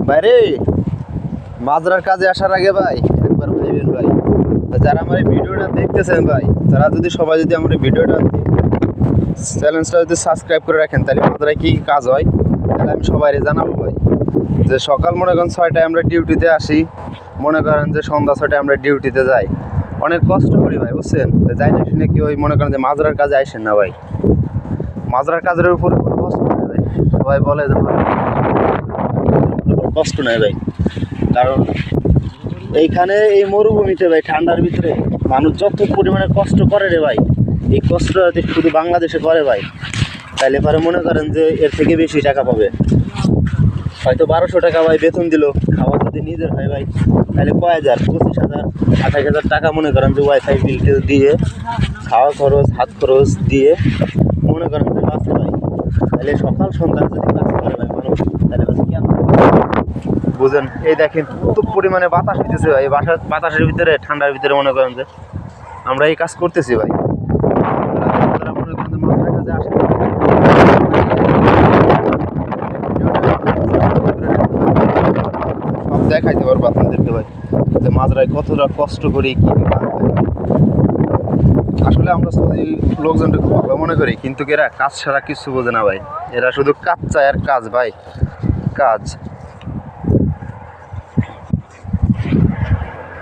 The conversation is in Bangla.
বাইরে মাজরার কাজে আসার আগে ভাই একবার ভাইবেন ভাই, যারা আমার এই ভিডিওটা দেখতেছেন ভাই, তারা যদি সবাই যদি আমার এই ভিডিওটা চ্যানেলটা যদি সাবস্ক্রাইব করে রাখেন, তাহলে মাজরায় কী কাজ হয় তাহলে আমি সবাইকে জানাবো ভাই। যে সকাল মনে করেন 6টায় আমরা ডিউটিতে আসি, মনে করেন যে সন্ধ্যা 6টায় আমরা ডিউটিতে যাই, অনেক কষ্ট করি ভাই বুঝছেন। যাই না শুনে কি ওই মনে করেন যে মাজরার কাজে আসেন না ভাই, মাজরার কাজের উপরে কোনো কষ্ট নেই ভাই। সবাই বলে যে কষ্ট নেই ভাই, কারণ এইখানে এই মরুভূমিতে ভাই ঠান্ডার ভিতরে মানুষ যত পরিমাণে কষ্ট করে রে ভাই, এই কষ্ট যদি শুধু বাংলাদেশে করে ভাই, তাহলে পরে মনে করেন যে এর থেকে বেশি টাকা পাবে। হয়তো 1200 টাকা ভাই বেতন দিল, খাওয়া যদি নিজের হয় ভাই, তাহলে কয় হাজার, 25,000 28,000 টাকা মনে করেন যে ওয়াইফাই বিল দিয়ে, খাওয়া খরচ হাত খরচ দিয়ে মনে করেন যে বাঁচে ভাই। তাহলে সকাল সন্ধ্যা যদি কাজ করে ভাই মানুষ, তাহলে কেন বুঝেন। এই দেখেন কত পরিমাণে বাতাস হইতেছে ভাই, বাতাসের ভিতরে ঠান্ডার ভিতরে মনে করেন যে আমরা এই কাজ করতেছি ভাই। মনে করেন যে মাঝের কাজে আসে সব দেখাইতে পারবো আপনাদেরকে ভাই, যে মাজরায় কতটা কষ্ট করি কি। আসলে আমরা সৌদি লোকজনটা খুব ভালো মনে করি, কিন্তু এরা কাজ ছাড়া কিছু বোঝে না ভাই। এরা শুধু কাজ চায় আর কাজ ভাই, কাজ।